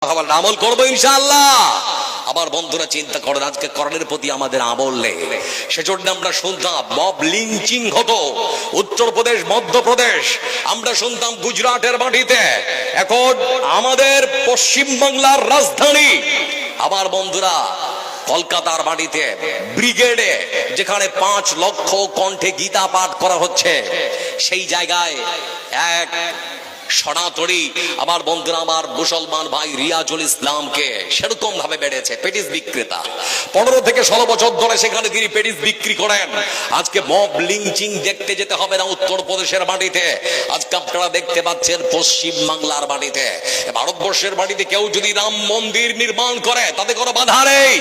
কথা বলেন, আমল করবো ইনশাআল্লাহ। আবার বন্ধুরা চিন্তা করেন, আজকে কোরআনের প্রতি আমাদের আমল নেই। সেজন্য আমরা শুনতাম মব লিঞ্চিং হতো উত্তরপ্রদেশ, মধ্যপ্রদেশ, আমরা শুনতাম গুজরাটের মাটিতে। এখন আমাদের পশ্চিমবাংলার রাজধানী, আবার বন্ধুরা কলকাতার মাটিতে ব্রিগেডে, যেখানে 5 লক্ষ কণ্ঠে গীতা পাঠ করা হচ্ছে, সেই জায়গায় এক সনাতনী আমার বন্ধুরা, আমার মুসলমান ভাই রিয়াজুল ইসলামকে সেরকম ভাবে বেড়েছে, পেটিস বিক্রেতা। 15 থেকে 16 বছর ধরে সেখানে তিনি পেটিস বিক্রি করেন। আজকে মব লিঞ্চিং দেখতে যেতে হবে না উত্তরপ্রদেশের মাটিতে, আজকে আপনারা দেখতে পাচ্ছেন পশ্চিম বাংলার মাটিতে। ভারতবর্ষের মাটিতে কেউ যদি রাম মন্দির নির্মাণ করে তাতে কোনো বাধা নেই,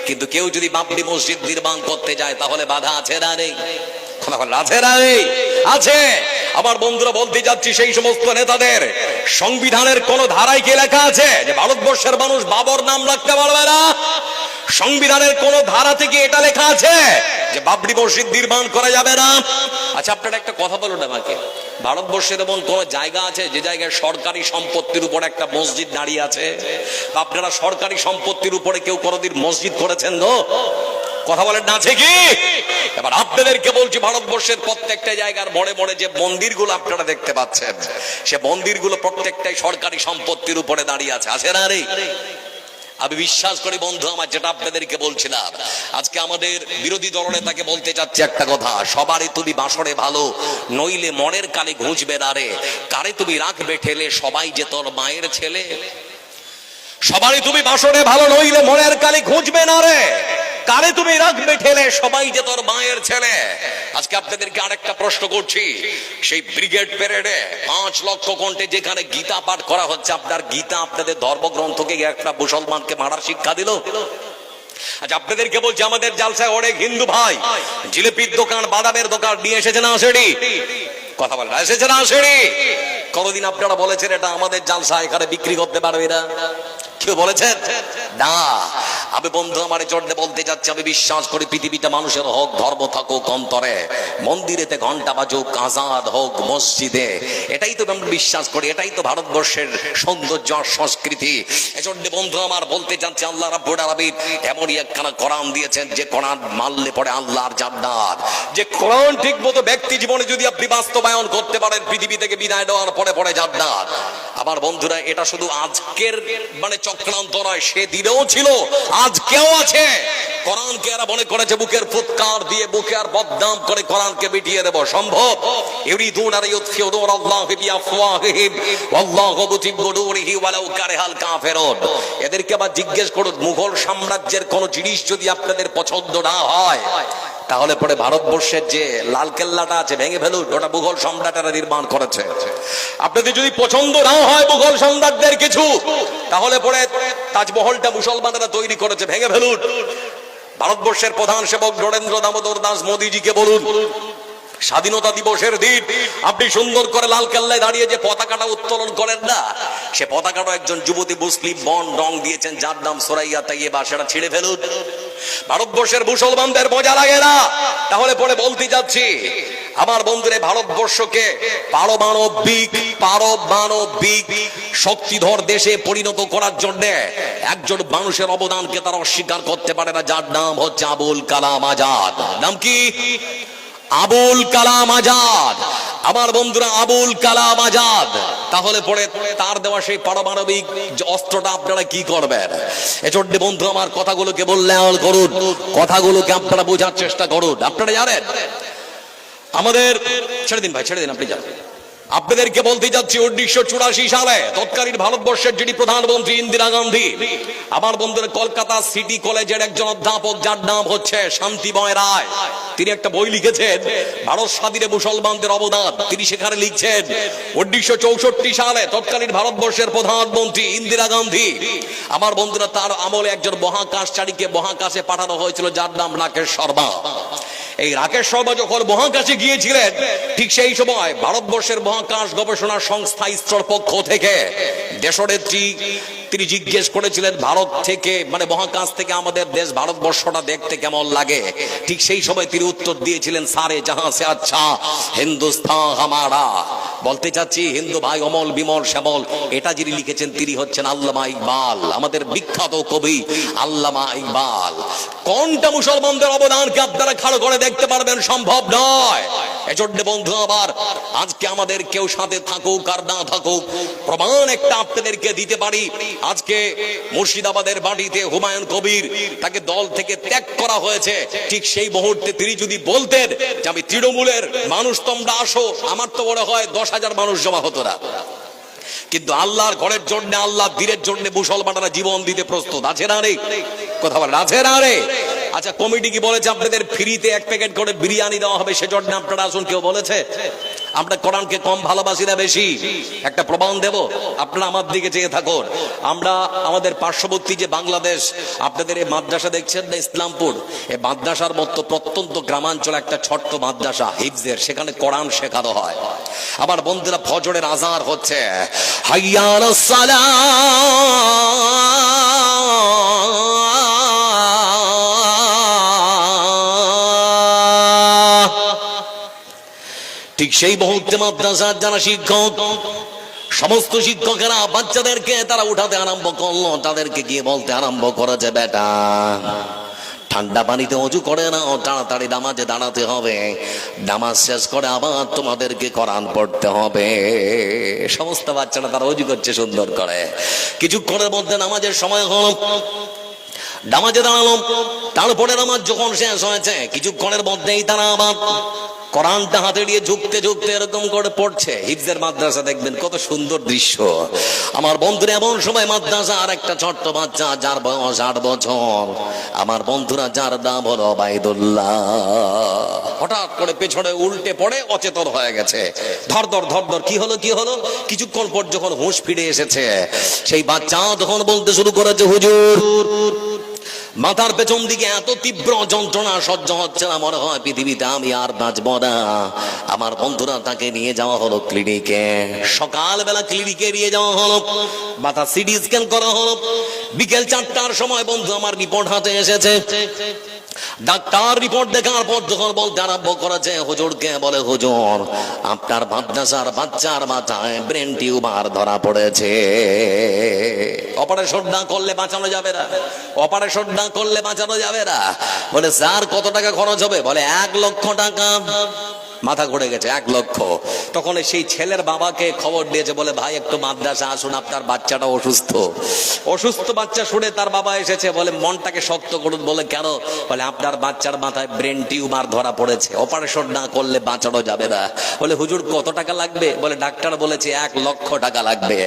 কিন্তু কেউ যদি বাবরি মসজিদ নির্মাণ করতে যায় তাহলে বাধা আছে না নেই? আছে। আমার বন্ধুরা বলতে যাচ্ছি, সেই সমস্ত নেতাদের সংবিধানের কোন ধারায় কি লেখা আছে যে ভারতবর্ষের মানুষ বাবর নাম রাখতে পারবে না? সংবিধানের কোন ধারা থেকে এটা লেখা আছে যে বাবরি মসজিদ নির্মাণ করা যাবে না? আচ্ছা, আপনারা একটা কথা বলুন আমাকে, ভারতবর্ষের এমন কোন জায়গা আছে যে জায়গায় সরকারি সম্পত্তির উপর একটা মসজিদ দাঁড়িয়ে আছে? আপনারা সরকারি সম্পত্তির উপরে কেউ কোনোদিন মসজিদ করেছেন গো? কথা বলেন না, আছে কি? এবার আপনাদেরকে বলছি, ভারতবর্ষের প্রত্যেকটা জায়গার বড় বড় যে মন্দিরগুলো আপনারা দেখতে পাচ্ছেন, সে মন্দিরগুলো প্রত্যেকটাই সরকারি সম্পত্তির উপরে দাঁড়িয়ে আছে, আছে না রে? আমি বিশ্বাস করি বন্ধু আমার, যেটা আপনাদেরকে বলছিলাম, আজকে আমাদের বিরোধী দলনেতাকে বলতে চাচ্ছি একটা কথা, সবারই তুমি বাসরে ভালো, নইলে মনের কালে ঘুষবে না রে, কারে তুমি রাখবে ঠেলে, সবাই যে তোর মায়ের ছেলে। সবারই তুমি বাসরে ভালো, নইলে মনের কালে ঘুষবে না রে, কারে তুমি রাখবে ঠেলে, সবাই যে তোর মায়ের ছেলে। আজকে আপনাদেরকে আরেকটা প্রশ্ন করছি, সেই ব্রিগেড প্যারেডে 5 লক্ষ কণ্ঠে যেখানে গীতা পাঠ করা হচ্ছে, আপনার গীতা আপনাদের ধর্মগ্রন্থকে একটা মুসলমানকে মারার শিক্ষা দিল? আচ্ছা, আপনাদেরকে বলছি, আমাদের জালসায় অনেক হিন্দু ভাই জিলিপির দোকান, বাদামের দোকান নিয়ে এসেছে না আসেনি? কথা বলেন, এসেছে না আসেনি? কোনদিন আপনারা বলেছেন এটা আমাদের জালসা এখানে বিক্রি করতে পারবে না? কেউ বলেছেন না? আমি বন্ধু আমার জন্য বলতে যাচ্ছি, আমি বিশ্বাস করি পৃথিবীটা মানুষের হোক, ধর্ম থাকুক অন্তরে, মন্দিরেতে ঘন্টা বাজুক, আজাদ হোক মসজিদে, এটাই তো আমরা বিশ্বাস করি, এটাই তো ভারতবর্ষের সৌন্দর্য আর সংস্কৃতি। এজন্য বন্ধু আমার বলতে চাচ্ছি, আল্লাহ রাব্বুল আলামিন এমনই একখানা কোরআন দিয়েছেন যে কোরআন মানলে পরে আল্লাহর জান্নাত। যে কোরআন ঠিক মতো ব্যক্তি জীবনে যদি আপনি বাস্তবায়ন করতে পারেন, পৃথিবী থেকে বিদায় নেওয়ার পরে পরে জান্নাত। আমার বন্ধুরা, এটা শুধু আজকের মানে চক্রান্ত নয়, সেদিনেও ছিল, আজকেও আছে। কোরআনকে এরা মনে করেছে বুকের ফুৎকার দিয়ে, বুকে আর বদনাম করে কোরআনকে মিটিয়ে দেব সম্ভব? ইউরিদুনা ইউতফিউ নূরাল্লাহি বিআফওয়াহিহিম ওয়াল্লাহু মুতিম্মু নূরিহি ওয়ালাউ কারিহাল কাফিরুন। এদেরকে আবার জিজ্ঞেস করুন, মুঘল সাম্রাজ্যের কোন জিনিস যদি আপনাদের পছন্দ না হয়, তাহলে পরে ভারতবর্ষের যে লালকেল্লাটা আছে ভেঙে ফেলুন, ওটা মুঘল সম্রাটেরা নির্মাণ করেছে। আপনাদের যদি পছন্দ না হয় মুঘল সম্রাটদের কিছু, তাহলে পরে তাজমহলটা মুসলমানেরা তৈরি করেছে, ভেঙে ফেলুন। ভারতবর্ষের প্রধান সেবক নরেন্দ্র দামোদর দাস মোদীজিকে বলুন, স্বাধীনতা দিবসের দিন আপনি সুন্দর করে লালকেল্লায় দাঁড়িয়ে যে পতাকাটা উত্তোলন করেন না, সে পতাকাটা একজন যুবতী মুসলিম বন রং দিয়েছেন যার নাম সুরাইয়া তাইয়্যিবা, সেটা ছিঁড়ে ফেলুন। ভারতবর্ষের মুসলমানদের মজা লাগে না? তাহলে পরে বলতে যাচ্ছি আমার বন্ধুরে, ভারতবর্ষকে পারমাণবিক শক্তিধর দেশে পরিণত করার জন্য একজন মানুষের অবদানকে তারা অস্বীকার করতে পারে না, যার নাম হচ্ছে আবুল কালাম আজাদ। নাম কি? আবুল কালাম আজাদ। আমার বন্ধুরা, আবুল কালাম আজাদ। তাহলে পরে তার দেওয়া সেই পারমাণবিক অস্ত্রটা আপনারা কি করবেন? এজন্য বন্ধু আমার কথাগুলোকে মূল্যায়ন করুন, কথাগুলোকে আপনারা বোঝার চেষ্টা করুন। আপনারা জানেন আমাদের, ছেড়ে দিন ভাই, ছেড়ে দিন, আপনি জানেন। আপনাদেরকে বলতে যাচ্ছি 1984 সালে তৎকালীন ভারতবর্ষের যিনি প্রধানমন্ত্রী ইন্দিরা গান্ধী, আমার বন্ধুরা কলকাতা সিটি কলেজের একজন অধ্যাপক যার নাম হচ্ছে শান্তিময় রায়, তিনি একটা বই লিখেছেন ভারত স্বাধীনে মুসলমানদের অবদান। তিনি সেখানে লিখছেন 1964 সালে তৎকালীন ভারতবর্ষের প্রধানমন্ত্রী ইন্দিরা গান্ধী, আমার বন্ধুরা তার আমলে একজন মহাকাশচারীকে মহাকাশে পাঠানো হয়েছিল যার নাম রাকেশ শর্মা। এই রাকেশ শর্মা যখন মহাকাশে গিয়েছিলেন, ঠিক সেই সময় ভারতবর্ষের মহাকাশ গবেষণা সংস্থা ইসরোর পক্ষ থেকে দেশনেত্রী তিনি জিজ্ঞেস করেছিলেন ভারত থেকে মানে মহাকাশ থেকে আমাদের দেশ ভারতবর্ষটা দেখতে কেমন লাগে। ঠিক সেই সময় তিনি উত্তর দিয়েছিলেন সারে জাহাঁ সে আচ্ছা হিন্দুস্তান হামারা। বলতে চাচ্ছি হিন্দু ভাই অমল বিমল শ্যামল, এটা যিনি লিখেছেন তিনি হচ্ছেন আল্লামা ইকবাল, আমাদের বিখ্যাত কবি আল্লামা ইকবাল। কোনটা মুসলমানদের অবদানকে আপনারা খাড়ো করে দেখতে পারবেন? সম্ভব নয়। এজন্য বন্ধু আবার আজকে আমাদের কেউ সাথে থাকুক আর না থাকুক, প্রমাণ একটা আপনাদেরকে দিতে পারি। আজকে মুর্শিদাবাদের বাড়িতে হুমায়ুন কবির, তাকে দল থেকে ত্যাগ করা হয়েছে। ঠিক সেই মুহূর্তে তিনি যদি বলতেন যে আমি তৃণমূলের মানুষ, তোমরা আসো, আমার তো মনে হয় 10,000 মানুষ জমা হতো না। কিন্তু আল্লাহর ঘরের জন্য, আল্লাহর দ্বীনের জন্য মুসলমানরা জীবন দিতে প্রস্তুত আছে না রে? কথা বলেন আছে না রে? আচ্ছা, কমিটি কি বলেছে আপনাদের ফ্রিতে 1 প্যাকেট করে বিরিয়ানি দেওয়া হবে, সেজন্য আপনারা আসুন? কেউ বলেছে? আমরা কোরআনকে কম ভালোবাসি না বেশি? একটা প্রমাণ দেব, আপনারা আমার দিকে চেয়ে থাকুন। আমরা আমাদের পার্শ্ববর্তী যে বাংলাদেশ, আপনাদের এই মাদ্রাসা দেখছেন না ইসলামপুর, এই মাদ্রাসার মতো প্রত্যন্ত গ্রামাঞ্চলে একটা ছোট্ট মাদ্রাসা হিফজের, সেখানে কোরআন শেখানো হয়। আমার বন্ধুরা ফজরের আযান হচ্ছে, হাইয়া আলাস সালাহ, ঠিক সেই মুহূর্তে মাদ্রাসার যারা শিক্ষক, সমস্ত শিক্ষকেরা বাচ্চাদেরকে তারা উঠাতে আরম্ভ করলো। তাদেরকে গিয়ে বলতে আরম্ভ করেছে, বেটা ঠান্ডা পানিতে অজু করে না, তাড়াতাড়ি নামাজে দাঁড়াতে হবে, নামাজ শেষ করে আবার তোমাদেরকে কোরআন পড়তে হবে। সমস্ত বাচ্চারা তারা অজু করছে সুন্দর করে। কিছুক্ষণের মধ্যে নামাজের সময় হলো, নামাজে দাঁড়ালো। তারপরে নামাজ যখন শেষ হয়েছে, কিছুক্ষণের মধ্যেই তারা আবার কোরআনটা হাতে নিয়ে ঝুঁকতে ঝুঁকতে এরকম করে পড়ছে। হিফজের মাদ্রাসা দেখবেন কত সুন্দর দৃশ্য। আমার বন্ধুরা এমন সময় মাদ্রাসা আর একটা ছোট্ট বাচ্চা, যার বয়স 8 বছর, আমার বন্ধুরা যার নাম হলো ওবাইদুল্লাহ, হঠাৎ করে পেছনে উল্টে পড়ে অচেতন হয়ে গেছে। ধর ধর ধর ধর, কি হলো কি হলো? কিছুক্ষণ পর যখন হুঁশ ফিরে এসেছে, সেই বাচ্চা তখন বলতে শুরু করেছে, হুজুর মাথার পেছন দিকে এত তীব্র যন্ত্রণা সহ্য হচ্ছে না, মনে হয় পৃথিবীতে আমি আর বাঁচব না। আমার বন্ধুরা তাকে নিয়ে যাওয়া হলো ক্লিনিকে। সকালবেলা ক্লিনিকে নিয়ে যাওয়া হলো, মাথা সিটি স্ক্যান করা হলো। বিকেল 4টার সময় বন্ধু আমার রিপোর্ট হাতে এসেছে। ডাক্তার রিপোর্ট দেখার পর যখন বলতে আরম্ভ করেছে হুজুরকে, বলে হুজুর আপনার মাদ্রাসার বাচ্চার মাথায় ব্রেন টিউমার ধরা পড়েছে, অপারেশন না করলে বাঁচানো যাবে না, অপারেশন না করলে বাঁচানো যাবে না। বলে স্যার কত টাকা খরচ হবে? বলে 1 লক্ষ টাকা। মাথা ঘুরে গেছে, 1 লক্ষ। তখন সেই ছেলের বাবাকে খবর দিয়েছে, বলে ভাই একটু মাদ্রাসা আসুন, আপনার বাচ্চাটা অসুস্থ। অসুস্থ বাচ্চা শুনে তার বাবা এসেছে, বলে মনটাকে শক্ত করুন। বলে কেন? বলে আপনার বাচ্চার মাথায় ব্রেন টিউমার ধরা পড়েছে, অপারেশন না করলে বাঁচানো যাবে না। বলে হুজুর কত টাকা লাগবে? বলে ডাক্তার বলেছে 1 লক্ষ টাকা লাগবে।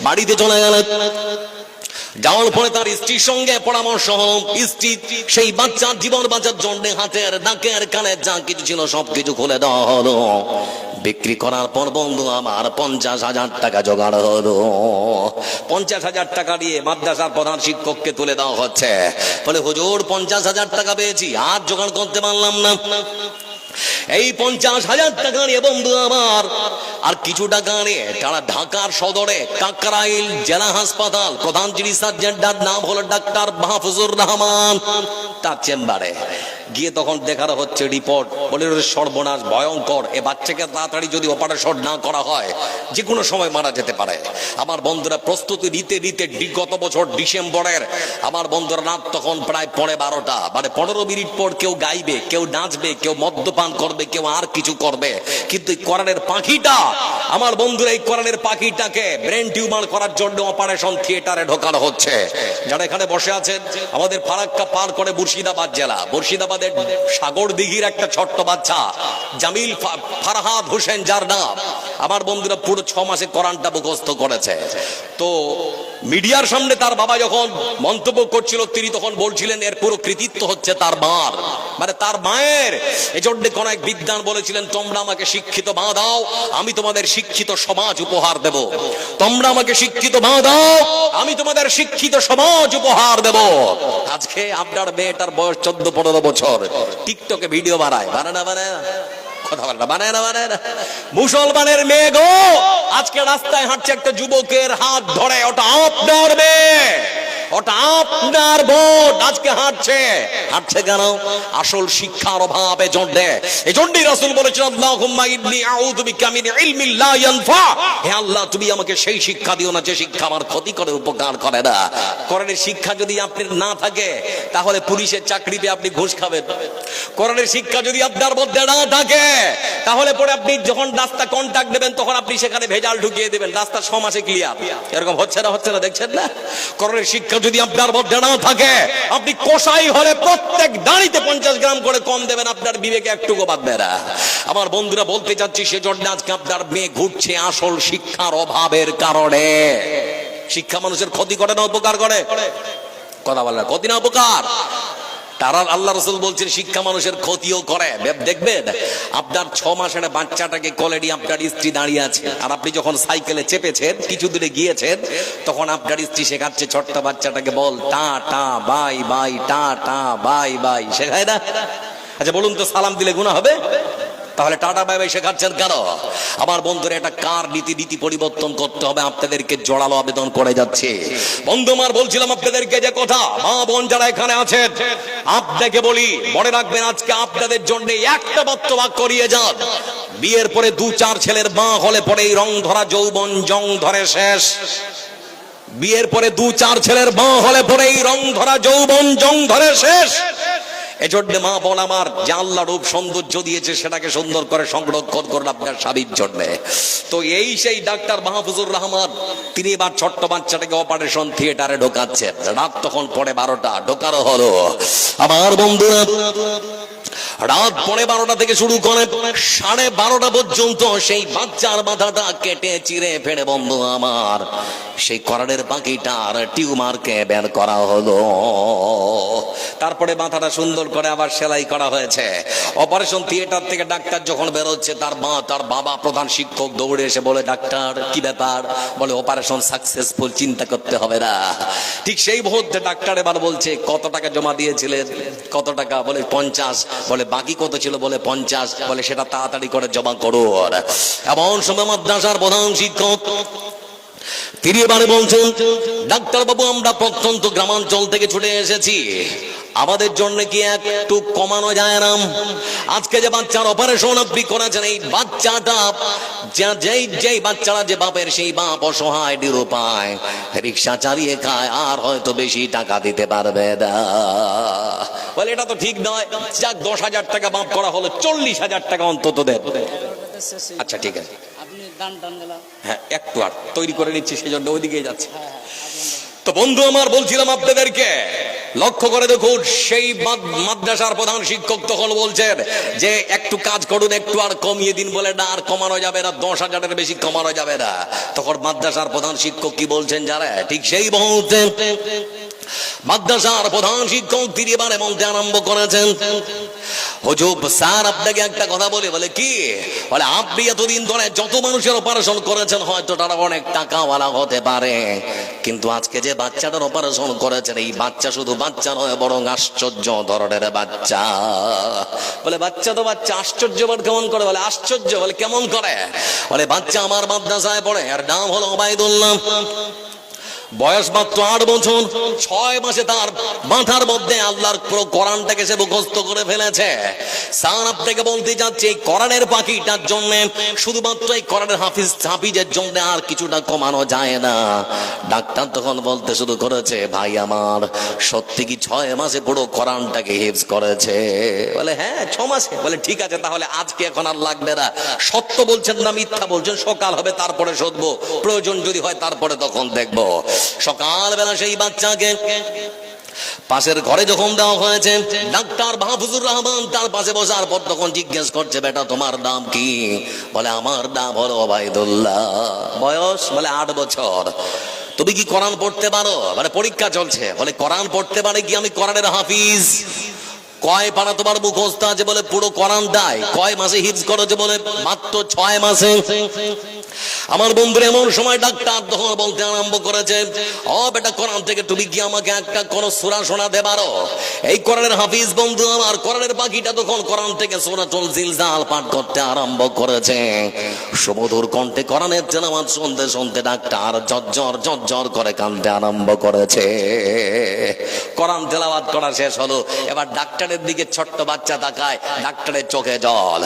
বাড়িতে চলে গেল। যাওয়ার পরে তার স্ত্রীর সঙ্গে পরামর্শ হল। স্ত্রী সেই বাচ্চার জীবন বাঁচার জন্য হাতের নাকের কানের যা কিছু ছিল সবকিছু খুলে দেওয়া হলো। বিক্রি করার পর বন্ধু আমার 50,000 টাকা জোগাড় হলো। 50,000 টাকা দিয়ে মাদ্রাসার প্রধান শিক্ষককে তুলে দেওয়া হচ্ছে। বলে হুজুর 50,000 টাকা পেয়েছি, আর জোগাড় করতে পারলাম না। এই 50,000 টাকা নিয়ে বন্ধু আমার আর কিছু টাকা নিয়ে তারা ঢাকার সদরে কাকরাইল জেলা হাসপাতাল, প্রধান যিনি সার্জন যার নাম হলো ডাক্তার মাহফুজুর রহমান, তার চেম্বারে গিয়ে তখন দেখানো হচ্ছে রিপোর্ট। বলে সর্বনাশ, ভয়ঙ্কর, এ বাচ্চাকে তাড়াতাড়ি যদি অপারেশন না করা হয় যে কোনো সময় মারা যেতে পারে। আমার বন্ধুরা প্রস্তুতি নিতে নিতে গত বছর ডিসেম্বরের আমার বন্ধুরা রাত তখন প্রায় 12:30, মানে 15 মিনিট পর কেউ গাইবে, কেউ নাচবে, কেউ মদ্যপান করবে, কেউ আর কিছু করবে। কিন্তু এই কোরআনের পাখিটা, আমার বন্ধুরা এই কোরআনের পাখিটাকে ব্রেন টিউমার করার জন্য অপারেশন থিয়েটারে ঢোকানো হচ্ছে। যারা এখানে বসে আছেন, আমাদের ফারাক্কা পার করে মুর্শিদাবাদ জেলা, মুর্শিদাবাদের সাগর দিঘির একটা ছোট্ট বাচ্চা জামিল ফারহাদ হোসেন যার নাম, আমার বন্ধুরা পুরো 6 মাসে কোরআনটা মুখস্থ করেছে। তো মিডিয়ার সামনে তার বাবা যখন মন্তব্য করছিল, তিনি তখন বলছিলেন এর পুরো কৃতিত্ব হচ্ছে তার মার, মানে তার মায়ের। এজন্য কোন এক বিদ্বান বলেছিলেন, তোমরা আমাকে শিক্ষিত মা দাও, আমি তোমাদের শিক্ষিত সমাজ উপহার দেব। তোমরা আমাকে শিক্ষিত মা দাও, আমি তোমাদের শিক্ষিত সমাজ উপহার দেব। আজকে আপনার মেয়েটার বয়স 14-15 বছর, টিকটকে ভিডিও বানায়, বানায় না? কথা বলে না, বানায় না, বানায় না। মুসলমানের মেয়ে গো, আজকে রাস্তায় হাঁটছে একটা যুবকের হাত ধরে, ওটা আপনার মেয়ে, ওটা আপনার ভোট। আজকে হাঁটছে, হাঁটছে কেন? আসল শিক্ষার অভাবে জন্যে। এই জন্যই রাসূল বলেছেন, আল্লাহুম্মা ইন্নী আউযু বিকা মিন ইলমিন লা ইয়ানফা। হে আল্লাহ, তুমি আমাকে সেই শিক্ষা দিও না যে শিক্ষা আমার ক্ষতি করে, উপকার করে না। কোরআনের শিক্ষা যদি আপনার না থাকে, তাহলে পুলিশের চাকরি পেয়ে আপনি ঘুষ খাবেন। কোরআনের শিক্ষা যদি আপনার মধ্যে না থাকে, তাহলে পরে আপনি যখন রাস্তা কন্ট্যাক্ট দেবেন, তখন আপনি সেখানে ভেজাল ঢুকিয়ে দেবেন, রাস্তা 6 মাসে ক্লিয়ার। এরকম হচ্ছে না, হচ্ছে না, দেখছেন না? কোরআনের শিক্ষা যদি আপনার মধ্যে না থাকে, আপনি কসাই হলে প্রত্যেক দাঁড়িতে 50 গ্রাম করে কম দেবেন, আপনার বিবেকে একটুকু বাঁধবে না। আমার বন্ধুরা, বলতে চাচ্ছি, সেজন্য আজকে আপনার মেয়ে ঘুরছে আসল শিক্ষার অভাবের কারণে। শিক্ষা মানুষের ক্ষতি করে না উপকার করে? কথা বলে না, ক্ষতি না উপকার? তারা আল্লাহ রাসূল বলছেন শিক্ষা মানুষের ক্ষতিও করে। দেখবেন আপনার 6 মাসের বাচ্চাটাকে কোলে নিয়ে আপনার স্ত্রী দাঁড়িয়ে আছে, আর আপনি যখন সাইকেলে চেপেছেন, কিছু দূরে গিয়েছেন, তখন আপনার স্ত্রী শেখাচ্ছে ছোট্ট বাচ্চাটাকে, বল tata bye bye, tata bye bye, শেখায় না? আচ্ছা বলুন তো, সালাম দিলে গুনাহ হবে? তাহলে টাটা বাই বাই শেখাচ্ছেন কেন? আমার বন্ধুরা, এটা কার নীতি পরিবর্তন করতে হবে, আপনাদেরকে জোরালো আবেদন করে যাচ্ছে। বন্ধু আমার, বলছিলাম আপনাদেরকে যে কথা, মা বোন যারা এখানে আছেন, আপনাকে বলি, মনে রাখবেন, আজকে আপনাদের জন্য একটা বাক্য করিয়ে যান। বিয়ের পরে 2-4 ছেলের মা হলে পরে এই রং ধরা যৌবন জং ধরে শেষ। বিয়ের পরে 2-4 ছেলের মা হলে পরে এই রং ধরা যৌবন জং ধরে শেষ। এজন্য মা বোন আমার, যে আল্লাহ রূপ সৌন্দর্য দিয়েছে, সেটাকে সুন্দর করে সংরক্ষণ করুন আপনার স্বামীর জন্য। তো এই সেই ডাক্তার মাহফুজুর রহমান, তিনি এবার ছোট্ট বাচ্চাটাকে অপারেশন থিয়েটারে ঢোকাচ্ছেন। রাত তখন পড়ে 12টা, ঢোকানো হলো। আমার বন্ধুরা, রাত 12:30 থেকে শুরু করে 12:30 পর্যন্ত সেই বাচ্চার মাথাটা কেটে চিরে ফেড়ে, বন্ধু আমার, সেই কোরআনের বাকিটার টিউমারকে বের করা হলো। তারপরে মাথাটা সুন্দর করে আবার সেলাই করা হয়েছে। অপারেশন থিয়েটার থেকে ডাক্তার যখন বেরোচ্ছে, তার মা, তার বাবা, প্রধান শিক্ষক দৌড়ে এসে বলে, ডাক্তার কি ব্যাপার? বলে, অপারেশন সাকসেসফুল, চিন্তা করতে হবে না। ঠিক সেই মুহূর্তে ডাক্তার এবার বলছে, কত টাকা জমা দিয়েছিলেন? কত টাকা? বলে 50। বলে, বাকি কত ছিল? বলে 50। বলে, সেটা তাড়াতাড়ি করে জমা করুন। এমন সময় মাদ্রাসার প্রধান শিক্ষক তিনি এবারে বলছেন, ডাক্তার বাবু, আমরা প্রত্যন্ত গ্রামাঞ্চল থেকে ছুটে এসেছি, আমাদের জন্য কি একটু কমানো যায় না? আজকে যে বাচ্চার অপারেশন আপনি করেছেন, এই বাচ্চাটা, যেই বাচ্চারা যে বাপের, সেই বাপ অসহায়, নিরুপায়, রিক্সা চালিয়ে খায়, আর হয়তো বেশি টাকা দিতে পারবে না। বলে, এটা তো ঠিক নয়, যাক 10,000 টাকা বাপ করা হলো, 40,000 টাকা অন্তত দেন। আচ্ছা ঠিক আছে, হ্যাঁ একটু আর তৈরি করে নিচ্ছি, সেই জন্য ওইদিকে যাচ্ছে। তো বন্ধু আমার, বলছিলাম আপনাদেরকে, লক্ষ্য করে দেখুন, সেই মাদ্রাসার প্রধান শিক্ষক তখন বলছেন যে একটু কাজ করুন, একটু আর কমিয়ে দিন। বলে, না, আর কমানো যাবে না, 10,000-এর বেশি কমানো যাবে না। তখন মাদ্রাসার প্রধান শিক্ষক কি বলছেন জানে? ঠিক সেই মুহূর্তে মাদ্রাসার প্রধান শিক্ষক তিনি এবারে বলতে আরম্ভ করেছেন, হুজুর স্যার, আপনাকে একটা কথা বলে। বলে, কি? বলে, আপনি এতদিন ধরে যত মানুষের অপারেশন করেছেন, হয়তো তারা অনেক টাকাওয়ালা হতে পারে, কিন্তু আজকে যে বাচ্চাটার অপারেশন করেছেন, এই বাচ্চা শুধু বাচ্চা নয়, বরং আশ্চর্য ধরনের বাচ্চা। বলে, বাচ্চা তো বাচ্চা, আশ্চর্য কেমন করে? বলে, আশ্চর্য। বলে, কেমন করে? বলে, বাচ্চা আমার মাদ্রাসায় পড়ে, আর নাম হলো ওবায়দুল্লাহ, বয়স মাত্র 8 বছর। 6 মাসে তার মাথার মধ্যে আল্লাহর পুরো কোরআনটাকে সে মুখস্থ করে ফেলেছে। স্যার, আপনাকে বলতে যাচ্ছে, এই কোরআনের পাখিটার জন্য, শুধুমাত্র এই কোরআনের হাফিজের জন্য আর কিছুটা কমানো যায় না। ডাক্তার তখন বলতে শুরু করেছে, ভাই আমার, সত্যি কি 6 মাসে পুরো কোরআনটাকে হিফজ করেছে? বলে, হ্যাঁ 6 মাসে। বলে, ঠিক আছে, তাহলে আজকে এখন আর লাগবে না। সত্য বলছেন না মিথ্যা বলছেন? সকাল হবে, তারপরে শোধবো, প্রয়োজন যদি হয় তারপরে তখন দেখবো। সকালবেলা সেই বাচ্চাকে পাশের ঘরে যখন দেওয়া হয়েছে, ডাক্তার মাহফুজুর রহমান তার পাশে বসার পর তখন জিজ্ঞেস করছে, বেটা তোমার নাম কি? বলে, আমার নাম হলো ওবায়দুল্লাহ। বয়স? বলে 8 বছর। তুমি কি কোরআন পড়তে পারো? মানে পরীক্ষা চলছে। বলে, কোরআন পড়তে পারে কি? আমি কোরআনের হাফিজ। কয় পারা তোমার মুখস্থ আছে বলে পুরো কোরআনটাই? কয় মাসে হিফজ করেছে বলে? মাত্র 6 মাসে। আমার বন্ধুরা এমন সময় ডাক্তার তখন বলতে আরম্ভ করেছে, ও বেটা কোরআন থেকে তুমি কি আমাকে একটা কোন সূরা শোনাতে পারো? এই কোরআনের হাফিজ বন্ধু আমার কোরআনের বাকিটা তখন কোরআন থেকে সূরাতুল জিলজাল পাঠ করতে আরম্ভ করেছে। সুমধুর কণ্ঠে কোরআনের তেলাওয়াত শুনতে শুনতে ডাক্তার ঝরঝর করে কাঁদতে আরম্ভ করেছে। কোরআন তেলাওয়াত করা শেষ হলো, এবার ডাক্তারের দিকে ছোট্ট বাচ্চা তাকায়, ডাক্তারের চোখে জল।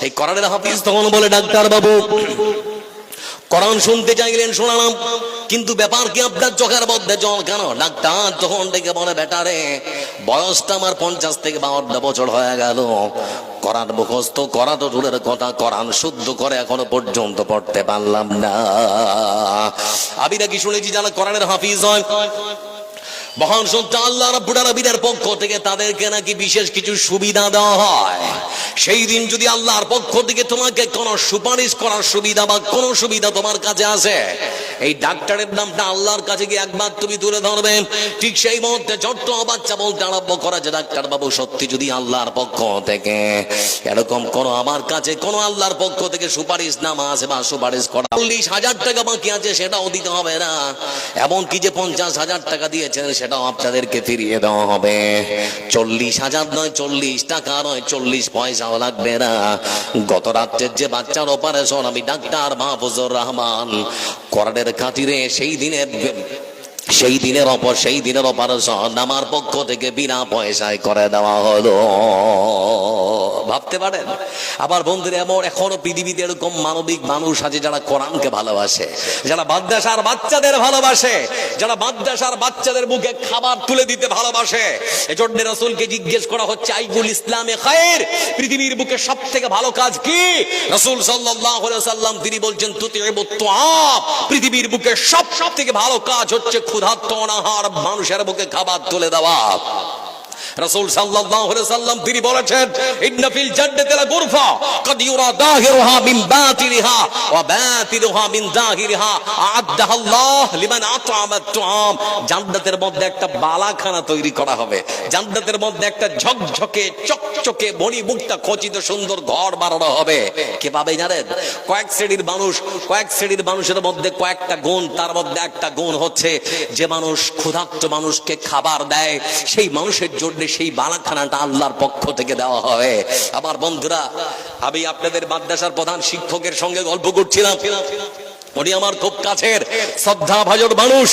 এই কোরআনের হাফিজ তখন বলে, ডাক্তার বাবু কোরআন শুনতে চাইলেন, শোনালাম, কিন্তু ব্যাপার কি আপনার চোখের মধ্যে জল কেন? ডাক্তার তখন ডেকে বলে, বেটারে বয়সটা আমার 50 থেকে 52 বছর হয়ে গেল, কোরআন মুখস্থ করা তো দূরের কথা, কোরআন শুদ্ধ করে এখনো পর্যন্ত পড়তে পারলাম না। আমি নাকি শুনেছি যারা কোরআনের হাফিজ হয় মহান সত্তা আল্লাহ রাব্বুল আলামিনের পক্ষ থেকে তাদেরকে নাকি বিশেষ কিছু সুবিধা দেওয়া হয়। সেই দিন যদি আল্লাহর পক্ষ থেকে তোমাকে কোনো সুপারিশ করার সুবিধা বা কোনো সুবিধা তোমার কাছে আসে, এই ডাক্তারের নামটা আল্লাহর কাছে গিয়ে একবার তুমি তুলে ধরবে। ঠিক সেই মুহূর্তে ছোট্ট বাচ্চা বলতে আরম্ভ করা যে, ডাক্তার বাবু সত্যি যদি আল্লাহর পক্ষ থেকে এরকম কোনো আমার কাছে কোনো আল্লাহর পক্ষ থেকে সুপারিশ নামা আছে বা সুপারিশ করা 40,000 টাকা বাকি আছে সেটাও দিতে হবে না, এমনকি যে 50,000 টাকা দিয়েছেন সেটাও আপনাদেরকে ফিরিয়ে দেওয়া হবে। 40,000 নয়, 40 টাকা নয়, 40 পয়সাও লাগবে না। গত রাত্রের যে বাচ্চার অপারেশন আমি ডাক্তার মাহফুজুর রহমান কোরআনের খাতিরে সেই দিনের অপারেশন আমার পক্ষ থেকে বিনা পয়সায় করে দেওয়া হলো। ভাবতে পারেন? আবার বন্ধুরা এখনো পৃথিবীতে এরকম মানবিক মানুষ আছে যারা কোরআনকে ভালোবাসে, যারা মাদ্রাসার বাচ্চাদের ভালোবাসে, যারা মাদ্রাসার বাচ্চাদের মুখে খাবার তুলে দিতে ভালোবাসে। এজন্য রাসূলকে জিজ্ঞেস করা হচ্ছে, আইগুল ইসলামে খায়র, পৃথিবীর বুকে সবথেকে ভালো কাজ কি? রাসূল সাল্লাল্লাহু আলাইহি ওয়াসাল্লাম তিনি বলছেন, তুতিবুত তুআব, পৃথিবীর বুকে সবথেকে ভালো কাজ হচ্ছে ক্ষুধার্ত অনাহার মানুষের বুকে খাবার তুলে দেওয়া। রাসূল সাল্লাল্লাহু আলাইহি ওয়াসাল্লাম তিনি বলেছেন, ইন্না ফিল জান্নাতি লা গুরফা কাদ ইউরা দাহিরুহা মিন বাতিনিহা ওয়া বাতিনুহা মিন যাহিরিহা আ'আদ্দাহা আল্লাহ লিমান আত'আমাত তুআম। জান্নাতের মধ্যে একটা বালাখানা তৈরি করা হবে, জান্নাতের মধ্যে একটা ঝকঝকে চকচকে মণিমুক্তা খচিত সুন্দর ঘর বানানো হবে। কিভাবে জানেন? কয়েক শ্রেণীর মানুষের মধ্যে কয়েকটা গুণ, তার মধ্যে একটা গুণ হচ্ছে যে মানুষ ক্ষুধার্ত মানুষকে খাবার দেয়, সেই মানুষের জন্য সেই বালাখানাটা আল্লাহর পক্ষ থেকে দেওয়া হবে। আমার বন্ধুরা, আমি আপনাদের মাদ্রাসার প্রধান শিক্ষকের সঙ্গে গল্প করছিলাম, উনি আমার খুব কাছের শ্রদ্ধাভাজন মানুষ।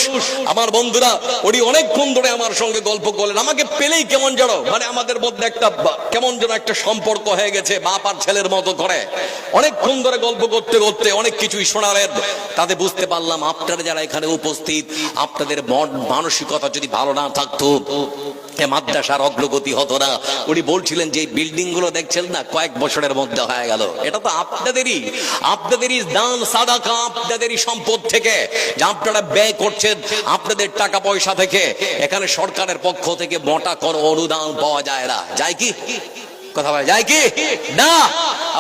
আমার বন্ধুরা, উনি অনেকক্ষণ ধরে আমার সঙ্গে গল্প করলেন। আমাকে পেলেই কেমন যেন আমাদের মধ্যে একটা কেমন যেন একটা সম্পর্ক হয়ে গেছে, বাপ আর ছেলের মতো করে। অনেকক্ষণ ধরে গল্প করতে করতে অনেক কিছুই শোনালেন। তাতে বুঝতে পারলাম আপনারা যারা এখানে উপস্থিত, আপনাদের মানসিকতা যদি ভালো না থাকতো মাদ্রাসার অগ্রগতি হতো না। উনি বলছিলেন যে বিল্ডিং গুলো দেখছেন না, কয়েক বছরের মধ্যে হয়ে গেল। এটা তো আপনাদেরই দান সাদাকা, আপনাদেরই সম্পদ থেকে, যা আপনারা ব্যয় করছেন আপনাদের টাকা পয়সা থেকে। এখানে সরকারের পক্ষ থেকে মোটা কোনো অনুদান পাওয়া যায় না, যায় কি? কথা বলা যায় কি না?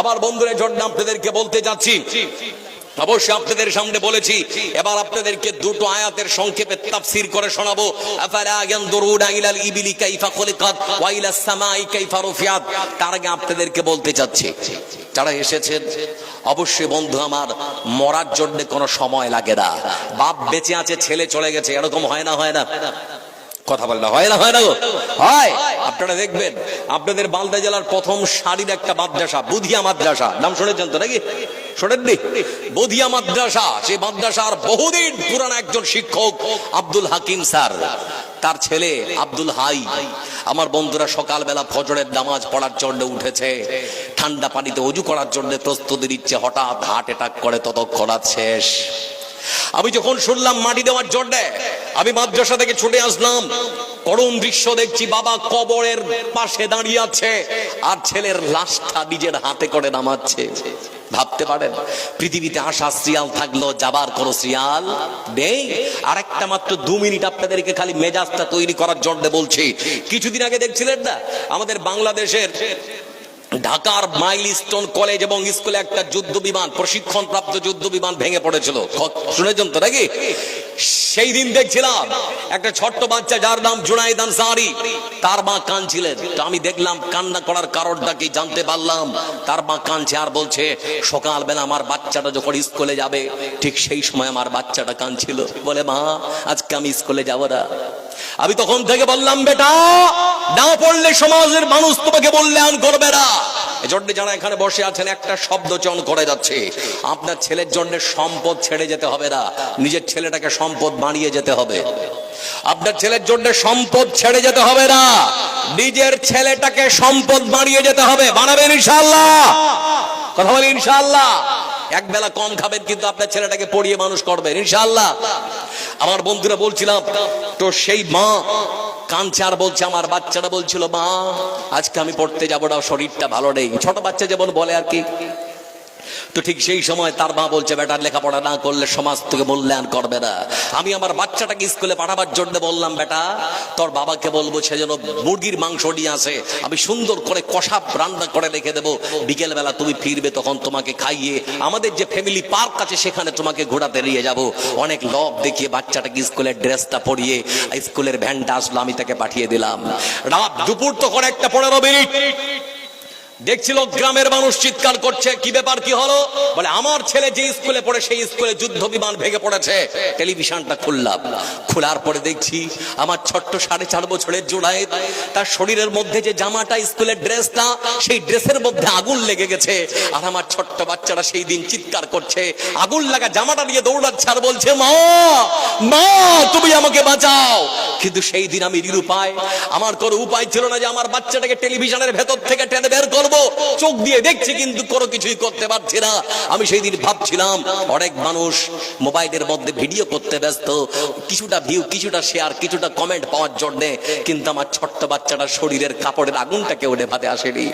আবার বন্ধুদের জন্য আপনাদেরকে বলতে যাচ্ছি, অবশ্যই আপনাদের সামনে বলেছি, এবার আপনাদেরকে দুটো আয়াতের সংক্ষেপে তাফসীর করে শোনাবো। আফালা ইয়ানদুরুনা ইলাল ইবিলি কাইফা খুলিকাত ওয়া ইলাস সামাই কাইফা রুফিআত। তার আগে আপনাদেরকে বলতে চাচ্ছি, যারা এসেছেন অবশ্যই বন্ধু আমার, মরার জন্য কোনো সময় লাগে না। বাপ বেঁচে আছে, ছেলে চলে গেছে, এরকম হয় না? কথা বল না, হয় না গো? হয়। আপনারা দেখবেন আপনাদের মালদা জেলার প্রথম সারির একটা মাদ্রাসা, বুধিয়া মাদ্রাসা, নাম শুনেছেন তো নাকি? শোনেননি? বুধিয়া মাদ্রাসা, সেই মাদ্রাসার বহুদিন পুরানো একজন শিক্ষক আব্দুল হাকিম স্যার, তার ছেলে আব্দুল হাই। আমার বন্ধুরা সকালবেলা ফজরের নামাজ পড়ার জন্য উঠেছে, ঠান্ডা পানিতে ওযু করার জন্য প্রস্তুতি নিচ্ছে, হঠাৎ হার্ট অ্যাটাক করে, ততক্ষণাৎ শেষ। আমি যখন শুনলাম মাটি দেওয়ার জন্য, আমি মাদ্রাসা থেকে ছুটে আসলাম। করুণ দৃশ্য দেখছি, বাবা কবরের পাশে দাঁড়িয়ে আছে আর ছেলের লাশটা নিজের হাতে করে নামাচ্ছে। ভাবতে পারেন, পৃথিবীতে আসা সিরিয়াল থাকলো, যাবার কোনো সিরিয়াল নেই। আর একটা মাত্র 2 মিনিট আপনাদেরকে খালি মেজাজটা তৈরি করার জন্য বলছি। কিছুদিন আগে দেখছিলেন না, আমাদের বাংলাদেশের ঢাকার মাইলস্টোন কলেজ এবং স্কুলে একটা যুদ্ধ বিমান, প্রশিক্ষণ প্রাপ্ত যুদ্ধ বিমান ভেঙে পড়েছিল, শুনেছেন তো নাকি? সেই দিন দেখছিলাম একটা ছোট্ট বাচ্চা যার নাম জুনাইদ আনসারী, তার মা কাঁদছিলেন। তো আমি দেখলাম কান্না করার কারণটা কি, জানতে পারলাম তার মা কাঁদছে আর বলছে সকালবেলা আমার বাচ্চাটা যখন স্কুলে যাবে ঠিক সেই সময় আমার বাচ্চাটা কাঁদছিল, বলে মা আজকে আমি স্কুলে যাব না। আমি তখন থেকে বললাম বেটা না পড়লে সমাজের মানুষ তোমাকে মূল্যায়ন করবে না। এজন্য যারা এখানে বসে আছেন একটা শব্দ চয়ন করে যাচ্ছে, আপনার ছেলের জন্য সম্পদ ছেড়ে যেতে হবে না, নিজের ছেলেটাকে সম্পদ বানিয়ে যেতে হবে। আপনার ছেলের জন্য সম্পদ ছেড়ে যেতে হবে না, নিজের ছেলেটাকে সম্পদ বানিয়ে যেতে হবে। বানাবেন ইনশাআল্লাহ? কথা বলি ইনশাআল্লাহ। এক বেলা কম খাবেন কিন্তু আপনার ছেলেটাকে পড়িয়ে মানুষ করবেন ইনশাআল্লাহ। আমার বন্ধুরা বলছিলাম তো সেই মা কাঁদছে আর বলছে, আমার বাচ্চাটা বলছিল মা আজকে আমি পড়তে যাবো না, শরীরটা ভালো নেই। ছোট বাচ্চা যেমন বলে আর কি। তো ঠিক সেই সময় তার মা বলছে বেটার লেখাপড়া না করলে সমাজ তোকে মূল্যায়ন করবে না। আমি আমার বাচ্চাটাকে স্কুলে পাঠাবার জন্য বললাম বেটা তোর বাবাকে বলবো সে যেন মুরগির মাংস নিয়ে আসে, আমি সুন্দর করে কষা রান্না করে রেখে দেবো, বিকেল বেলা তুমি ফিরবে তখন তোমাকে খাইয়ে আমাদের যে ফ্যামিলি পার্ক আছে সেখানে তোমাকে ঘোরাতে নিয়ে যাব। অনেক লোভ দেখিয়ে বাচ্চাটাকে স্কুলের ড্রেসটা পরিয়ে স্কুলের ভ্যানটা আসলো, আমি তাকে পাঠিয়ে দিলাম। রাত দুপুর তখন 1:15 মিনিট দেখছিল গ্রামের মানুষ চিৎকার করছে, কি ব্যাপার কি হলো? বলে আমার ছেলে যে স্কুলে পড়ে সেই স্কুলে যুদ্ধ বিমান ভেঙে পড়েছে। টেলিভিশনটা খুললাম, খোলার পরে দেখছি আমার ছোট্ট 4.5 বছরের জুনায়েদ, তার শরীরের মধ্যে যে জামাটা স্কুলের ড্রেসটা সেই ড্রেসের মধ্যে আগুন লেগে গেছে। আর আমার ছোট্ট বাচ্চারা সেই দিন চিৎকার করছে, আগুন লাগা জামাটা নিয়ে দৌড়াচ্ছে আর বলছে মা মা তুমি আমাকে বাঁচাও। কিন্তু সেই দিন আমি নিরুপায়, আমার কোনো উপায় ছিল না যে আমার বাচ্চাটাকে টেলিভিশনের ভেতর থেকে টেনে বের করব। চোখ দিয়ে দেখছি কিন্তু কোনো কিছুই করতে পারছি না। আমি সেই দিন ভাবছিলাম অনেক মানুষ মোবাইলের মধ্যে ভিডিও করতে ব্যস্ত, কিছুটা ভিউ কিছুটা শেয়ার কিছুটা কমেন্ট পাওয়ার জন্য, কিন্তু আমার ছোট্ট বাচ্চাটার শরীরের কাপড়ের আগুনটা কেউ নেভাতে আসেনি।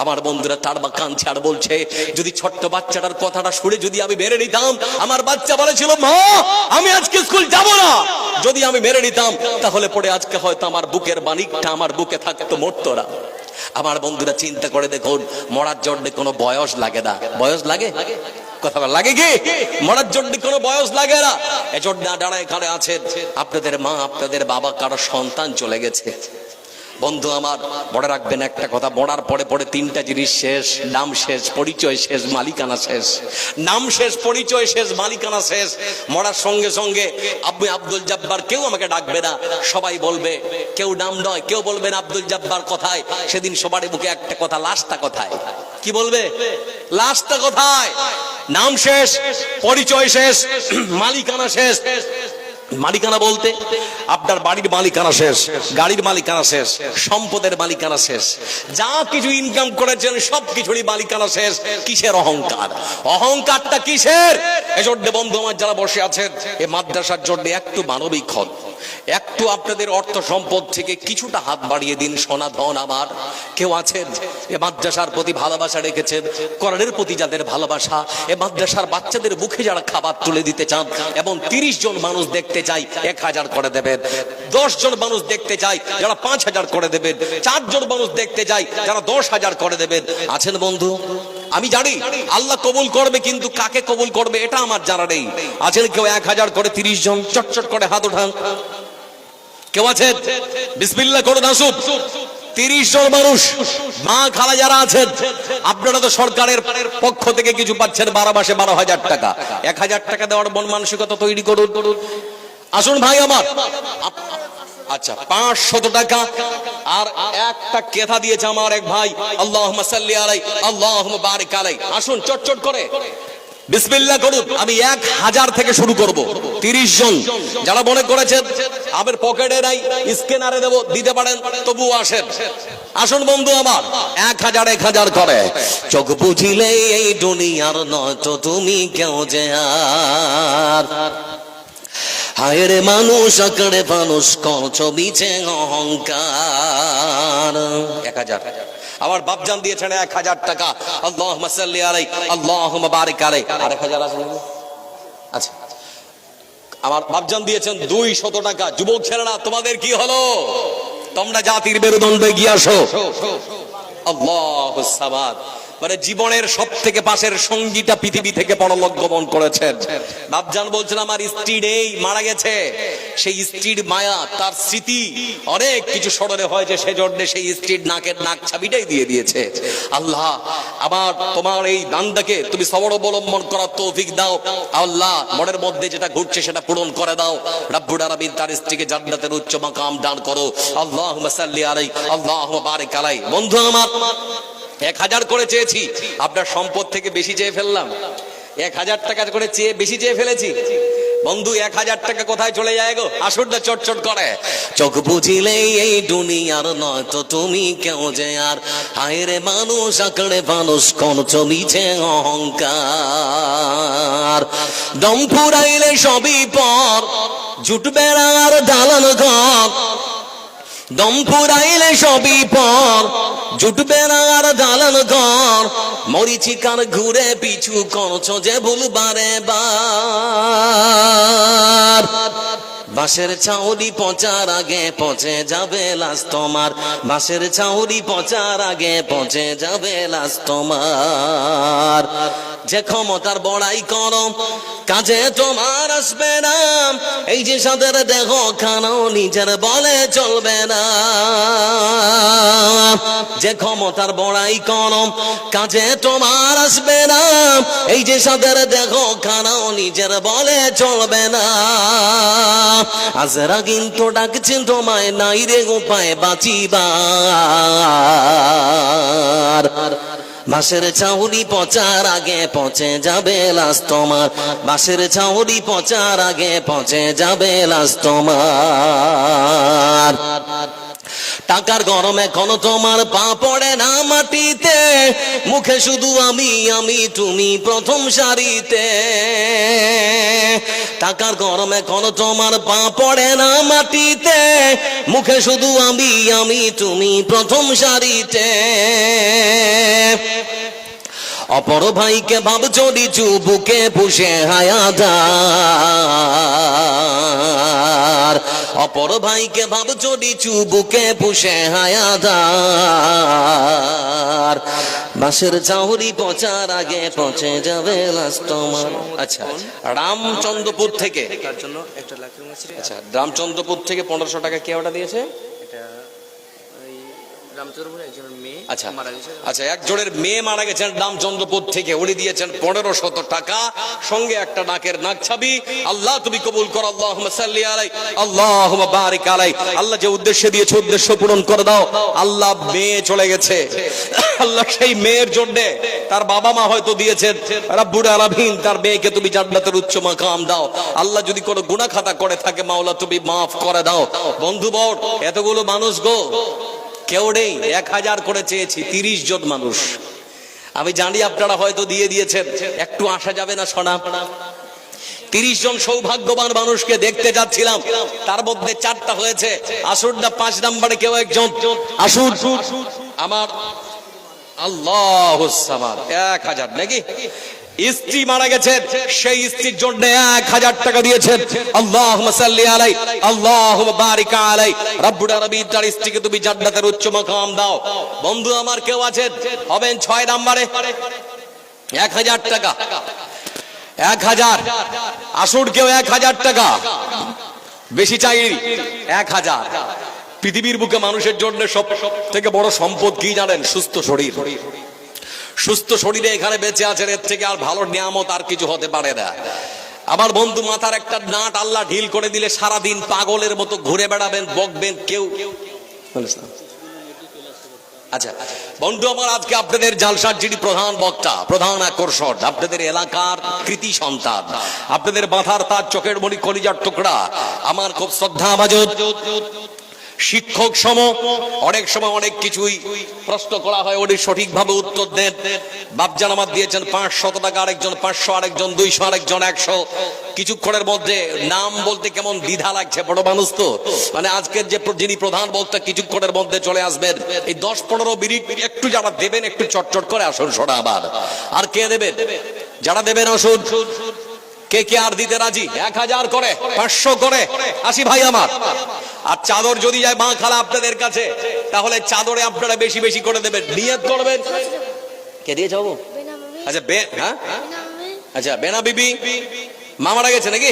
আমার বন্ধুরা তার মা কাঁদছে আর বলছে যদি ছোট্ট বাচ্চাটার কথাটা শুনে যদি আমি মেরে নিতাম, আমার বাচ্চা বলেছিল মা আমি আজকে স্কুল যাব না, যদি আমি মেরে নিতাম তাহলে পরে আজকে হয়তো আমার বুকের মানিকটা আমার বুকে থাকতো, মরতো না। আমার বন্ধুরা চিন্তা করে দেখুন, মরার জন্য কোনো বয়স লাগে না। বয়স লাগে? কথা লাগে কি? মরার জন্য কোনো বয়স লাগে না। এজন্য যারা এখানে আছেন আপনাদের মা আপনাদের বাবা কারো সন্তান চলে গেছে, বন্ধু আমার মনে রাখবেন একটা কথা, মরার পরে পরে 3টা জিনিস শেষ, নাম শেষ, পরিচয় শেষ, মালিকানা শেষ। নাম শেষ, পরিচয় শেষ, মালিকানা শেষ। মরার সঙ্গে সঙ্গে আপনি আব্দুল জব্বার কেউ আমাকে ডাকবে না, সবাই বলবে কেউ নাম নয়, কেউ বলবেন আব্দুল জব্বার কোথায়। সেদিন সবার মুখে একটা কথা, লাশটা কোথায়? কি বলবে? লাশটা কোথায়? নাম শেষ, পরিচয় শেষ, মালিকানা শেষ। মালিকানা বলতে আপনার বাড়ির মালিকানা শেষ, গাড়ির মালিকানা শেষ, সম্পদের মালিকানা শেষ, যা কিছু ইনকাম করেছেন সব কিছুরই মালিকানা শেষ। কিসের অহংকার? অহংকারটা কিসের? এজন্য বন্ধু আমার যারা বসে আছেন এই মাদ্রাসার জন্য একটু মানবিক হন, একটু আপনাদের অর্থ সম্পদ থেকে কিছুটা হাত বাড়িয়ে দিন। সোনা ধন আমার কেউ আছেন এ মাদ্রাসার প্রতি ভালোবাসা রেখেছেন, কোরআনের প্রতি যাদের ভালোবাসা, এ মাদ্রাসার বাচ্চাদের মুখে যারা খাবার তুলে দিতে চান এবং 30 জন মানুষ দেখতে চাই 1000 করে দেবেন, 10 জন মানুষ দেখতে চাই যারা 5000 করে দেবেন, 4 জন মানুষ দেখতে চাই যারা 10,000 করে দেবেন। আছেন বন্ধু? আমি জানি আল্লাহ কবুল করবে, কিন্তু কাকে কবুল করবে এটা আমার জানা নেই। আছেন কেউ 1000 করে? 30 জন চটচট করে হাত উঠান। কেউ আছেন? বিসমিল্লাহ করুন, আসুন। 30 জন মানুষ, মা খালা যারা আছেন, আপনারা তো সরকারের পক্ষ থেকে কিছু পাচ্ছেন, 12 মাসে 12,000 টাকা। 1000 টাকা দেওয়ার মন মানসিকতা তৈরি করুন। আসুন ভাই আমার। আচ্ছা 500 টাকা আর একটা কেথা দিয়েছে আমার এক ভাই, আল্লাহুম্মা সাল্লি আলাই আল্লাহুম্মা বারিক আলাই। আসুন চটচট করে বিসমিল্লাহ করুন। আমি 1000 থেকে শুরু করব। 30 জন যারা মনে করেছেন আমার পকেটে নাই স্ক্যানারে দেব, দিতে পারেন, তবুও আসেন। আসুন বন্ধু আমার, 1000 করে। চোখ বুঝিলে এই দুনিয়ার নয় তো তুমি কেউ যে আর, হায় রে মানুষ আকারে মানুষ করছো বিছে অহংকার। 1000 আমার বাপজান দিয়েছেন 1000 টাকা, আল্লাহুম্মা সাল্লি আলাই আল্লাহুম্মা বারিক আলাই। আর 1000 আছে? আচ্ছা আমার বাপজান দিয়েছেন 200 টাকা। যুবক ছেলেরা তোমাদের কি হলো? তোমরা জাতির মেরুদণ্ডে গিয়ে আসো। আল্লাহুস সামাদ। মানে জীবনের সব থেকে পাশের সঙ্গীটা পৃথিবী থেকে পরলোক গমন করেছেন। বাপজান বলছেন আমার স্ত্রী নেই, মারা গেছে। সেই স্ত্রীর মায়া, তার স্মৃতি অনেক কিছু স্মরণে হয়েছে, সেজন্য সেই স্ত্রীর নাকের নাক ছাবিটাই দিয়ে দিয়েছে। আল্লাহ আমার তোমার এই বান্দাকে তুমি সবর অবলম্বন করার তৌফিক দাও। আল্লাহ মনের মধ্যে যেটা ঘুরছে সেটা পূরণ করে দাও। রব্বুল আলামিন তার স্ত্রীকে জান্নাতের উচ্চ মাকাম দান করো। আল্লাহুম্মা সাল্লি আলাইহি আল্লাহুম্মা বারিক আলাইহি। বন্ধু আমার 1000 করে চেয়েছি, আপনার সম্পদ থেকে বেশি চেয়ে ফেললাম। 1000 টাকা করে চেয়ে বেশি চেয়ে ফেলেছি। বন্ধু 1000 টাকা কোথায় চলে যায় গো? আসুন না চটচট করে। চোখ বুঝিলেই এই দুনিয়ার নয় তো তুমি কেউ যে আর, হায় রে মানুষ আঁকড়ে মানুষ কোন চলিছে অহংকার। দম ফুরাইলে সবই পর, জুটবে না আর দালান ঘর। দম ফুরাইলে সবই পর, জুটবে না আর দালান ঘর। মরিচিকার ঘুরে পিছু করছ যে ভুল বারে বার। বাঁশের ছাউনি পচার আগে পচে যাবে লাশ তোমার, বাঁশের ছাউনি পচার আগে পচে যাবে লাশ তোমার। যে ক্ষমতার বড়াই করো কাজে তোমার আসবে না, এই যে সাদের দেহ খানাও নিজের বলে চলবে না। যে ক্ষমতার বড়াই করো কাজে তোমার আসবে না, এই যে সাদের দেহ খানাও নিজের বলে চলবে না। আজরা কিন্তু ডাকছেন তোমায়, নাই রে উপায় বাঁচিবার। বাঁশের ছাউনি পচার আগে পচে যাবে লাশ তোমার, বাঁশের ছাউনি পচার আগে পচে যাবে লাশ তোমার। টাকার গরমে এখনো তোমার পা পড়ে না মাটিতে, মুখে শুধু আমি আমি তুমি প্রথম সারিতে। টাকার গরমে এখনো তোমার পা পড়ে না মাটিতে, মুখে শুধু আমি আমি তুমি প্রথম সারিতে। অপর ভাইকে ভাবছো নিচু বুকে পুষে হায়াদার, অপর ভাইকে ভাবছো নিচু বুকে পুষে হায়াদার। বাঁশের চাউরি পচার আগে পচে যাবে লাশ তোমার। আচ্ছা রামচন্দ্রপুর থেকে, আচ্ছা রামচন্দ্রপুর থেকে 1500 টাকা কে ওটা দিয়েছে? আচ্ছা আচ্ছা, একজনের মেয়ে মারা গেছেন রামচন্দ্রপুর থেকে, উনি দিয়েছেন 1500 টাকা, সঙ্গে একটা নাকের নাক ছাবি। আল্লাহ তুমি কবুল করো। আল্লাহুম্মা সাল্লি আলাইহি আল্লাহুম্মা বারিক আলাইহি। আল্লাহ যে উদ্দেশ্যে দিয়েছে উদ্দেশ্য পূরণ করে দাও। আল্লাহ মেয়ে চলে গেছে, আল্লাহ সেই মেয়ের জন্য তার বাবা মা হয়তো দিয়েছেন, রব্বুল আলামিন তার মেয়েকে তুমি জান্নাতের উচ্চ মাকাম দাও। আল্লাহ যদি কোনো গুনাহ খাতা করে থাকে মাওলা তুমি মাফ করে দাও। বন্ধুবর এতগুলো মানুষ গো, কেউ নেই, 1000 করে চেয়েছি, 30 জন মানুষ। আমি জানি আপনারা হয়তো দিয়ে দিয়েছেন, একটু আসা যাবে না সোনা? 30 জন সৌভাগ্যবান মানুষকে দেখতে যাচ্ছিলাম, তার মধ্যে 4টা হয়েছে। আসুন না 5 নম্বরে কেউ একজন আসুন। আমার আল্লাহুস সামাদ 1000 নাকি? স্ত্রী মারা গেছে, সেই স্ত্রীর জন্য 1000 টাকা দিয়েছেন। আল্লাহুম্মা সাল্লি আলাইহি আল্লাহুম্মা বারিক আলাইহি। রব্বুল আলামিন তার স্ত্রীকে তুমি জান্নাতের উচ্চ মাকাম দাও। বন্ধু আমার কেউ আছেন হবেন 6 নম্বরে 1000 টাকা? 1000 আসুন কেউ 1000 টাকা, বেশি চাই 1000। পৃথিবীর বুকে মানুষের জন্য সব থেকে বড় সম্পদ কি জানেন? সুস্থ শরীর। সুস্থ শরীরে এখানে বেঁচে আছেন, এর থেকে আর ভালো নিয়ামত আর কিছু হতে পারে না। আমার বন্ধু মাথার একটা নাট আল্লাহ ঢিল করে দিলে সারাদিন পাগলের মতো ঘুরে বেড়াবেন, বকবেন, কেউ। আচ্ছা বন্ধু আমার, আজকে আপনাদের জালসার যিনি প্রধান বক্তা, প্রধান আকর্ষণ, আপনাদের এলাকার কৃতি সন্তান, আপনাদের মাথার তার, চোখের মণি, কলিজার টুকরা, আমার খুব শ্রদ্ধাভাজন শিক্ষক সম। অনেক সময় অনেক কিছুই প্রশ্ন করা হয়, উনি সঠিকভাবে উত্তর দেন। বাপজান আমার দিয়েছেন 500 টাকা, আরেকজন 500, আরেকজন 200, আরেকজন 100। কিছুক্ষণের মধ্যে নাম বলতে কেমন দ্বিধা লাগছে, বড় মানুষ তো। মানে আজকের যে যিনি প্রধান বক্তা কিছুক্ষণের মধ্যে চলে আসবেন, এই 10-15 মিনিট একটু যারা দেবেন একটু চটচট করে আসুন সোনা। আবার আর কে দেবেন? যারা দেবেন আসুন। কে কে আর দিতে রাজি? 1000 করে, 500 করে, আসি ভাই আমার। আর চাদর যদি যায় বাঁখালা আপনাদের কাছে, তাহলে চাদরে আপনারা বেশি বেশি করে দেবেন, নিয়ত করবেন। কে দিয়েছে বাবু? আচ্ছা হ্যাঁ, আচ্ছা বেনা বিবি মা মারা গেছে নাকি?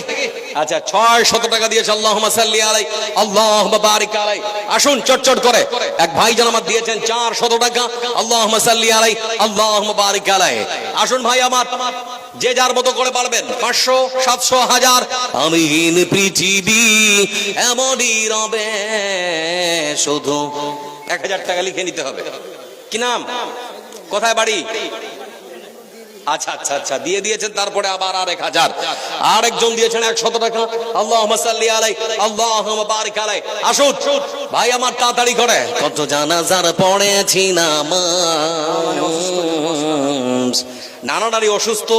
আচ্ছা 600 টাকা দিয়েছে। আল্লাহুম্মা সাল্লি আলাই, আল্লাহুম্মা বারিক আলাই। আসুন চটচট করে। এক ভাইজান আমার দিয়েছেন 400 টাকা। আল্লাহুম্মা সাল্লি আলাই, আল্লাহুম্মা বারিক আলাই। আসুন ভাই আমার, যে যার মতো করে পারবেন। 500, 700, 1000। আমিন পৃথিবী এমনই রবে, শুধু 1000 টাকা লিখে নিতে হবে। কি নাম, কোথায় বাড়ি? আচ্ছা আচ্ছা আচ্ছা, দিয়ে দিয়েছেন। তারপরে আবার আর 1000। আর একজন দিয়েছেন 100 টাকা। আল্লাহুম্মা সাল্লি আলাই, আল্লাহুম্মা বারিক আলাই। আসুন ভাই আমার তাড়াতাড়ি করে। কত জানাজার পড়েছি নামাজ, নানা নারী অসুস্থ,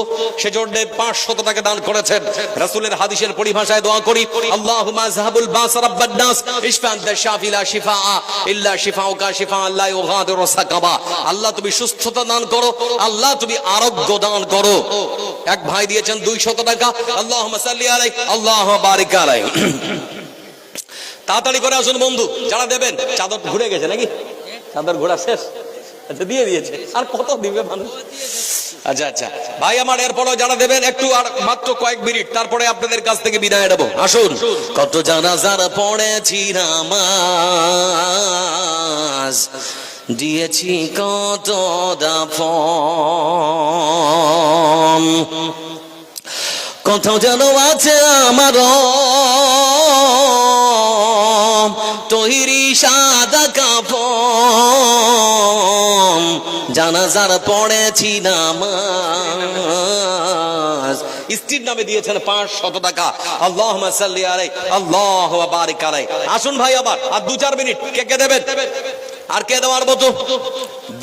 সেজন্য 500 টাকা দান করেছেন। রাসূলের হাদিসের পরিভাষায় দোয়া করি, আল্লাহুম্মা যাহাবুল বাস রাব্বান নাস ইশফা আনতা শাফি লা শিফা ইল্লা শিফাউকা শিফাআন লা ইউগাদিরু সাকাবা। আল্লাহ তুমি সুস্থতা দান করো, আল্লাহ তুমি আরোগ্য দান করো। এক ভাই দিয়েছেন 200 টাকা। আল্লাহুম্মা সাল্লি আলাই, আল্লাহুম্মা বারিক আলাই। তাড়াতাড়ি করে আসুন বন্ধু, যারা দেবেন। চাদর ঘুরে গেছে নাকি? চাদর ঘোরা শেষ? আচ্ছা দিয়ে দিয়েছে, আর কত দিবে মানুষ? আচ্ছা আচ্ছা ভাই আমার, এরপরও যারা দেবেন একটু আর মাত্র কয়েক মিনিট, তারপরে আপনাদের কাছ থেকে বিদায় নেব। আসুন। কত জানাজার পড়েছি নামাজ, দিয়েছি কত দাফন, কত যেন আছে আমার তৈরি সাদা কাফন, জানাজার পড়েছি নামাজ। স্ত্রীর নামে দিয়েছেন 500 টাকা। আল্লাহুম্মা সাল্লি আলাই, আল্লাহুম্মা বারিক আলাই। আসুন ভাই আবার, আর 2-4 মিনিট। কে কে দেবেন? আর কে দেওয়ার মতো?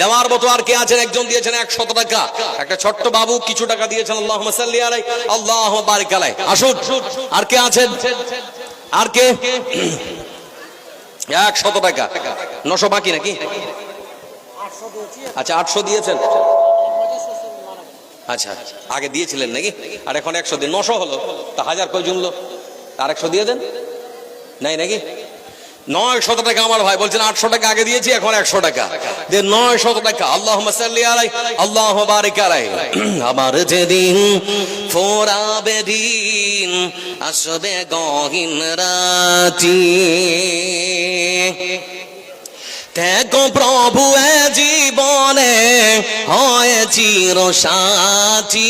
দেওয়ার মতো আর কে আছেন? একজন দিয়েছেন 100 টাকা। একটা ছোট্ট বাবু কিছু টাকা দিয়েছেন। আল্লাহুম্মা সাল্লি আলাই, আল্লাহুম্মা বারিক আলাই। আসুন। আর কে আছেন? আর কে? 100 টাকা। 900 বাকি নাকি? আচ্ছা 800 দিয়েছেন। আচ্ছা আগে দিয়েছিলেন নাকি? আর এখন 100 দিন, 900 হলো। তা 1000 কই জুমলো? আর 100 দিয়ে দেন। নাই নাকি? 900 টাকা আমার ভাই বলছেন। 800 টাকা আগে দিয়েছি, এখন 100 টাকা দিয়ে 900 টাকা। আল্লাহুম্মা সাল্লি আলাই, আল্লাহুম্মা বারিক আলাই। আমার যেদিন ফোরাবে দিন, আসবে গহীন রাতি, দেখো প্রভু এ জীবনে হয় চির সাথী।